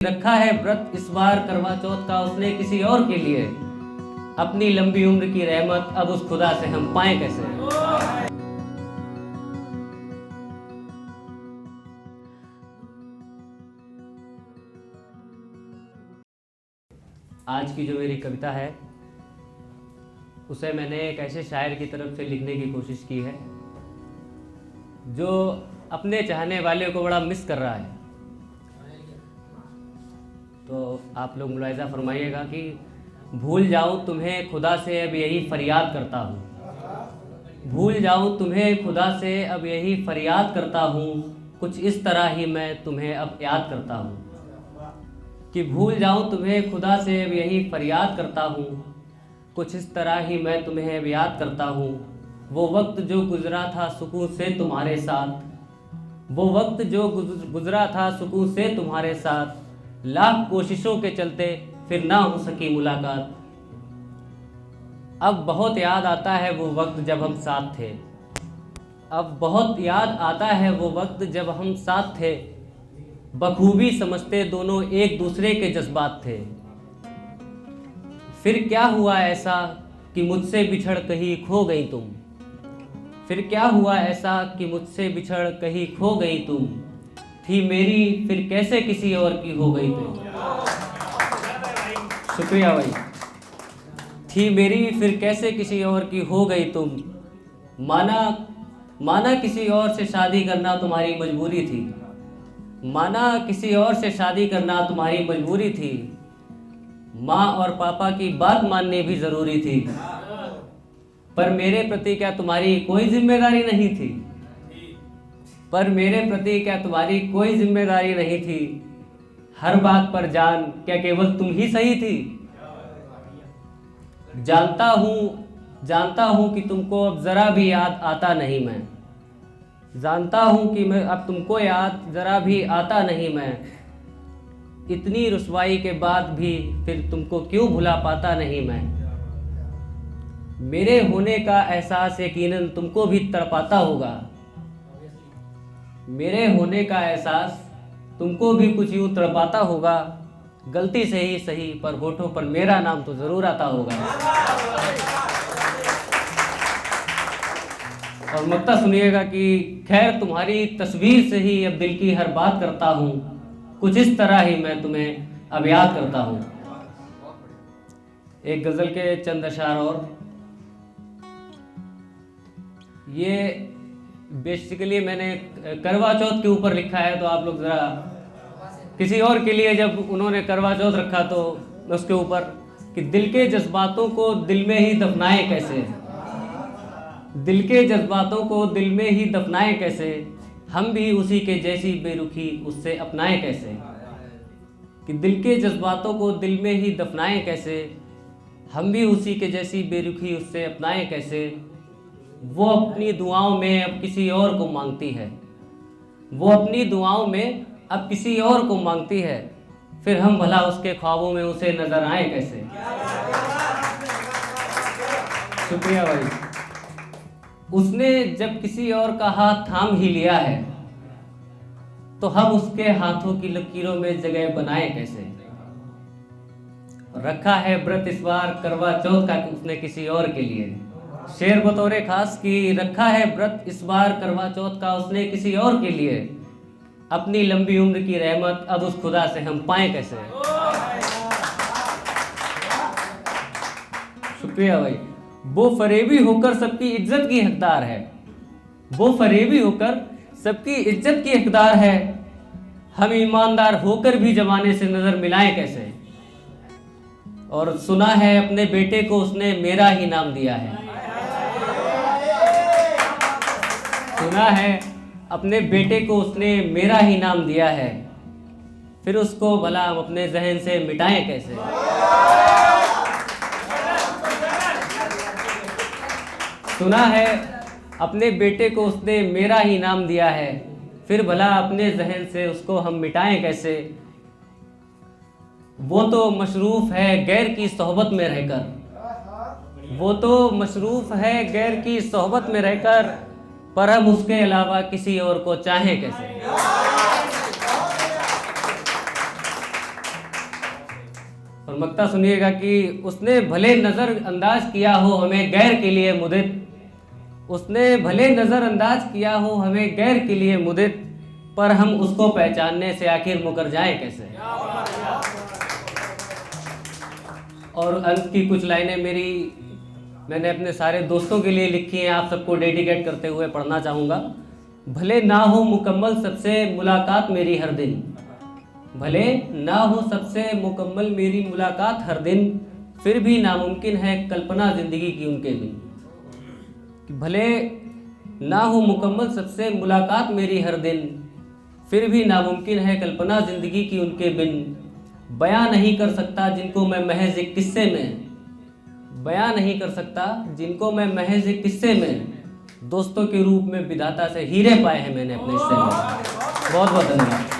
रखा है व्रत इस बार करवा चौथ का उसने किसी और के लिए। अपनी लंबी उम्र की रहमत अब उस खुदा से हम पाएं कैसे। आज की जो मेरी कविता है उसे मैंने एक ऐसे शायर की तरफ से लिखने की कोशिश की है जो अपने चाहने वाले को बड़ा मिस कर रहा है। तो आप लोग मुलाहिज़ा फरमाइएगा कि भूल जाऊं तुम्हें खुदा से अब यही फरियाद करता हूँ। भूल जाऊं तुम्हें खुदा से अब यही फरियाद करता हूँ। कुछ इस तरह ही मैं तुम्हें अब याद करता हूँ। कि भूल जाऊं तुम्हें खुदा से अब यही फरियाद करता हूँ। कुछ इस तरह ही मैं तुम्हें अब याद करता हूँ। वो वक्त जो गुज़रा था सुकून से तुम्हारे साथ। वो वक्त जो गुज़रा था सुकून से तुम्हारे साथ। लाख कोशिशों के चलते फिर ना हो सकी मुलाकात। अब बहुत याद आता है वो वक्त जब हम साथ थे। अब बहुत याद आता है वो वक्त जब हम साथ थे। बखूबी समझते दोनों एक दूसरे के जज्बात थे। फिर क्या हुआ ऐसा कि मुझसे बिछड़ कहीं खो गई तुम। फिर क्या हुआ ऐसा कि मुझसे बिछड़ कहीं खो गई तुम। थी मेरी फिर कैसे किसी और की हो गई तुम। शुक्रिया भाई। थी मेरी फिर कैसे किसी और की हो गई तुम। माना किसी और से शादी करना तुम्हारी मजबूरी थी। माना किसी और से शादी करना तुम्हारी मजबूरी थी। माँ और पापा की बात माननी भी ज़रूरी थी। पर मेरे प्रति क्या तुम्हारी कोई जिम्मेदारी नहीं थी। पर मेरे प्रति क्या तुम्हारी कोई जिम्मेदारी नहीं थी। हर बात पर जान क्या केवल तुम ही सही थी। जानता हूँ कि तुमको अब ज़रा भी याद आता नहीं मैं। जानता हूँ कि मैं अब तुमको याद ज़रा भी आता नहीं मैं। इतनी रुसवाई के बाद भी फिर तुमको क्यों भुला पाता नहीं मैं। मेरे होने का एहसास यकीनन तुमको भी तड़पाता होगा। मेरे होने का एहसास तुमको भी कुछ यूँ तड़पाता होगा। गलती से ही सही पर होठों पर मेरा नाम तो ज़रूर आता होगा। और मक्ता सुनिएगा कि खैर तुम्हारी तस्वीर से ही अब दिल की हर बात करता हूँ। कुछ इस तरह ही मैं तुम्हें अब याद करता हूँ। एक गज़ल के चंद अशार और। ये बेसिकली मैंने करवा चौथ के ऊपर लिखा है। तो आप लोग ज़रा किसी और के लिए जब उन्होंने करवा चौथ रखा तो उसके ऊपर कि दिल के जज्बातों को दिल में ही दफनाएं कैसे। दिल के जज्बातों को दिल में ही दफनाएं कैसे। हम भी उसी के जैसी बेरुखी उससे अपनाएं कैसे। कि दिल के जज्बातों को दिल में ही दफनाएं कैसे। हम भी उसी के जैसी बेरुखी उससे अपनाएं कैसे। वो अपनी दुआओं में अब किसी और को मांगती है। वो अपनी दुआओं में अब किसी और को मांगती है। फिर हम भला उसके ख्वाबों में उसे नजर आए कैसे। शुक्रिया भाई। उसने जब किसी और का हाथ थाम ही लिया है तो हम उसके हाथों की लकीरों में जगह बनाए कैसे। रखा है व्रत इस बार करवा चौथ का उसने किसी और के लिए। शेर बतौरे खास की रखा है व्रत इस बार करवा चौथ का उसने किसी और के लिए। अपनी लंबी उम्र की रहमत अब उस खुदा से हम पाएं कैसे। शुक्रिया भाई। वो फरेबी होकर सबकी इज्जत की हकदार है। वो फरेबी होकर सबकी इज्जत की हकदार है। हम ईमानदार होकर भी जमाने से नजर मिलाएं कैसे। और सुना है अपने बेटे को उसने मेरा ही नाम दिया है। सुना है अपने बेटे को उसने मेरा ही नाम दिया है। फिर उसको भला हम अपने जहन से मिटाएं कैसे। सुना है अपने बेटे को उसने मेरा ही नाम दिया है। फिर भला अपने जहन से उसको हम मिटाएं कैसे। वो तो मशरूफ है गैर की सोहबत में रहकर। वो तो मशरूफ है गैर की सोहबत में रहकर। पर हम उसके अलावा किसी और को चाहें कैसे। मक्ता सुनिएगा कि उसने भले नज़रअंदाज किया हो हमें गैर के लिए मुदित, उसने भले नज़रअंदाज किया हो हमें गैर के लिए मुदित, पर हम उसको पहचानने से आखिर मुकर जाएं कैसे। और अंत की कुछ लाइनें मैंने अपने सारे दोस्तों के लिए लिखी हैं, आप सबको डेडिकेट करते हुए पढ़ना चाहूँगा। भले ना हो मुकम्मल सबसे मुलाकात मेरी हर दिन, भले ना हो सबसे मुकम्मल मेरी मुलाकात हर दिन, फिर भी नामुमकिन है कल्पना ज़िंदगी की उनके बिन। भले ना हो मुकम्मल सबसे मुलाकात मेरी हर दिन, फिर भी नामुमकिन है कल्पना ज़िंदगी की उनके बिन। बयां नहीं कर सकता जिनको मैं महज एक किस्से में, बयां नहीं कर सकता जिनको मैं महज एक किस्से में, दोस्तों के रूप में विधाता से हीरे पाए हैं मैंने अपने हिस्से में। बहुत बहुत धन्यवाद।